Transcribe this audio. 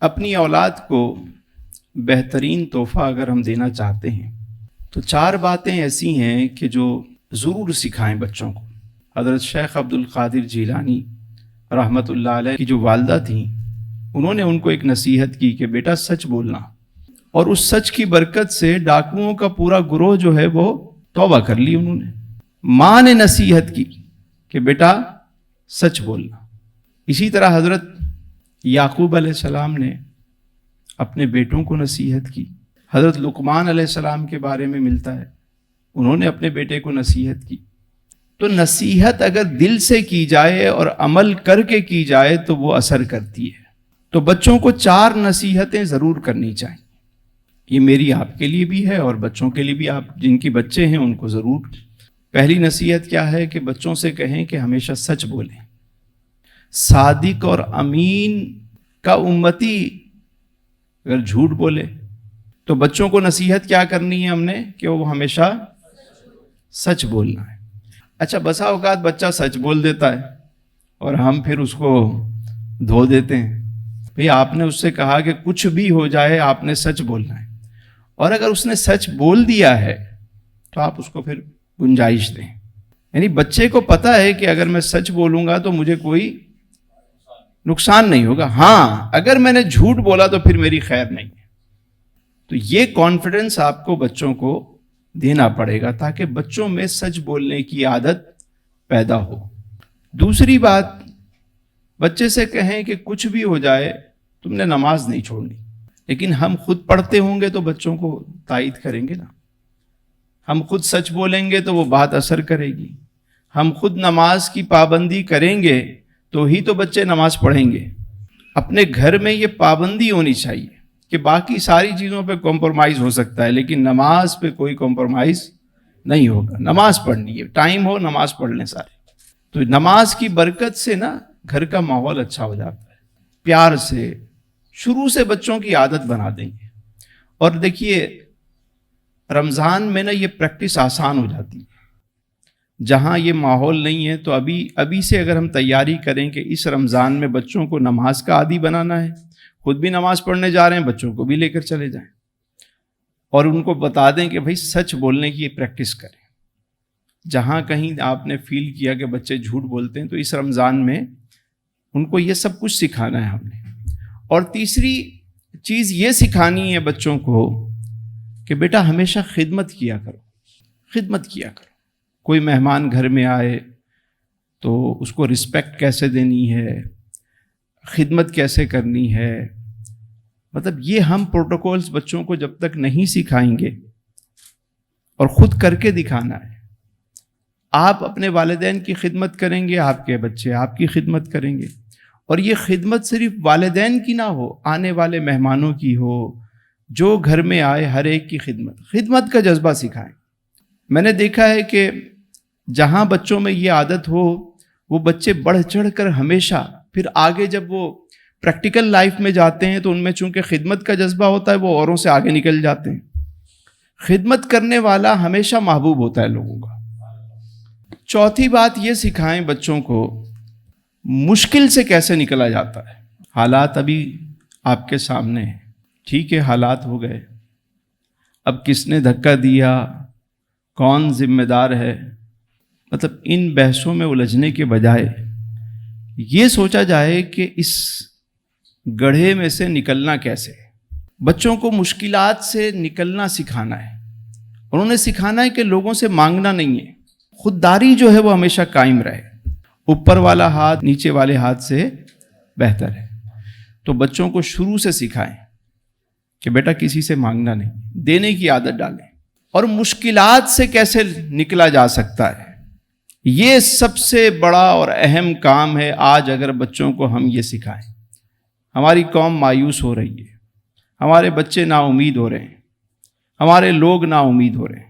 اپنی اولاد کو بہترین تحفہ اگر ہم دینا چاہتے ہیں تو 4 باتیں ایسی ہیں کہ جو ضرور سکھائیں بچوں کو۔ حضرت شیخ عبد القادر جیلانی رحمۃ اللہ علیہ کی جو والدہ تھیں، انہوں نے ان کو ایک نصیحت کی کہ بیٹا سچ بولنا، اور اس سچ کی برکت سے ڈاکوؤں کا پورا گروہ جو ہے وہ توبہ کر لی انہوں نے۔ ماں نے نصیحت کی کہ بیٹا سچ بولنا۔ اسی طرح حضرت یعقوب علیہ السلام نے اپنے بیٹوں کو نصیحت کی۔ حضرت لقمان علیہ السلام کے بارے میں ملتا ہے، انہوں نے اپنے بیٹے کو نصیحت کی۔ تو نصیحت اگر دل سے کی جائے اور عمل کر کے کی جائے تو وہ اثر کرتی ہے۔ تو بچوں کو 4 نصیحتیں ضرور کرنی چاہیے۔ یہ میری آپ کے لیے بھی ہے اور بچوں کے لیے بھی، آپ جن کی بچے ہیں ان کو ضرور۔ پہلی نصیحت کیا ہے کہ بچوں سے کہیں کہ ہمیشہ سچ بولیں۔ صادق اور امین کا امتی اگر جھوٹ بولے تو بچوں کو نصیحت کیا کرنی ہے ہم نے کہ وہ ہمیشہ سچ بولنا ہے۔ اچھا، بسا اوقات بچہ سچ بول دیتا ہے اور ہم پھر اس کو دھو دیتے ہیں۔ بھئی آپ نے اس سے کہا کہ کچھ بھی ہو جائے آپ نے سچ بولنا ہے، اور اگر اس نے سچ بول دیا ہے تو آپ اس کو پھر گنجائش دیں۔ یعنی بچے کو پتہ ہے کہ اگر میں سچ بولوں گا تو مجھے کوئی نقصان نہیں ہوگا، ہاں اگر میں نے جھوٹ بولا تو پھر میری خیر نہیں ہے۔ تو یہ کانفیڈنس آپ کو بچوں کو دینا پڑے گا تاکہ بچوں میں سچ بولنے کی عادت پیدا ہو۔ دوسری بات، بچے سے کہیں کہ کچھ بھی ہو جائے تم نے نماز نہیں چھوڑنی، لیکن ہم خود پڑھتے ہوں گے تو بچوں کو تائید کریں گے نا۔ ہم خود سچ بولیں گے تو وہ بات اثر کرے گی۔ ہم خود نماز کی پابندی کریں گے تو ہی تو بچے نماز پڑھیں گے۔ اپنے گھر میں یہ پابندی ہونی چاہیے کہ باقی ساری چیزوں پہ کمپرومائز ہو سکتا ہے لیکن نماز پہ کوئی کمپرومائز نہیں ہوگا۔ نماز پڑھنی ہے، ٹائم ہو نماز پڑھ لیں سارے۔ تو نماز کی برکت سے نا گھر کا ماحول اچھا ہو جاتا ہے۔ پیار سے شروع سے بچوں کی عادت بنا دیں گے۔ اور دیکھیے رمضان میں نا یہ پریکٹس آسان ہو جاتی ہے۔ جہاں یہ ماحول نہیں ہے تو ابھی سے اگر ہم تیاری کریں کہ اس رمضان میں بچوں کو نماز کا عادی بنانا ہے، خود بھی نماز پڑھنے جا رہے ہیں، بچوں کو بھی لے کر چلے جائیں اور ان کو بتا دیں کہ بھائی سچ بولنے کی یہ پریکٹس کریں۔ جہاں کہیں آپ نے فیل کیا کہ بچے جھوٹ بولتے ہیں تو اس رمضان میں ان کو یہ سب کچھ سکھانا ہے ہم نے۔ اور تیسری چیز یہ سکھانی ہے بچوں کو کہ بیٹا ہمیشہ خدمت کیا کرو، خدمت کیا کرو۔ کوئی مہمان گھر میں آئے تو اس کو رسپیکٹ کیسے دینی ہے، خدمت کیسے کرنی ہے۔ مطلب یہ ہم پروٹوکولز بچوں کو جب تک نہیں سکھائیں گے، اور خود کر کے دکھانا ہے۔ آپ اپنے والدین کی خدمت کریں گے، آپ کے بچے آپ کی خدمت کریں گے، اور یہ خدمت صرف والدین کی نہ ہو، آنے والے مہمانوں کی ہو، جو گھر میں آئے ہر ایک کی خدمت کا جذبہ سکھائیں۔ میں نے دیکھا ہے کہ جہاں بچوں میں یہ عادت ہو وہ بچے بڑھ چڑھ کر ہمیشہ پھر آگے جب وہ پریکٹیکل لائف میں جاتے ہیں تو ان میں چونکہ خدمت کا جذبہ ہوتا ہے وہ اوروں سے آگے نکل جاتے ہیں۔ خدمت کرنے والا ہمیشہ محبوب ہوتا ہے لوگوں کا۔ چوتھی بات یہ سکھائیں بچوں کو مشکل سے کیسے نکلا جاتا ہے۔ حالات ابھی آپ کے سامنے ہیں، ٹھیک ہے حالات ہو گئے، اب کس نے دھکا دیا، کون ذمہ دار ہے، مطلب ان بحثوں میں الجھنے کے بجائے یہ سوچا جائے کہ اس گڑھے میں سے نکلنا کیسے۔ بچوں کو مشکلات سے نکلنا سکھانا ہے، انہوں نے سکھانا ہے کہ لوگوں سے مانگنا نہیں ہے، خودداری جو ہے وہ ہمیشہ قائم رہے۔ اوپر والا ہاتھ نیچے والے ہاتھ سے بہتر ہے۔ تو بچوں کو شروع سے سکھائیں کہ بیٹا کسی سے مانگنا نہیں، دینے کی عادت ڈالیں۔ اور مشکلات سے کیسے نکلا جا سکتا ہے، یہ سب سے بڑا اور اہم کام ہے۔ آج اگر بچوں کو ہم یہ سکھائیں، ہماری قوم مایوس ہو رہی ہے، ہمارے بچے نا امید ہو رہے ہیں، ہمارے لوگ نا امید ہو رہے ہیں۔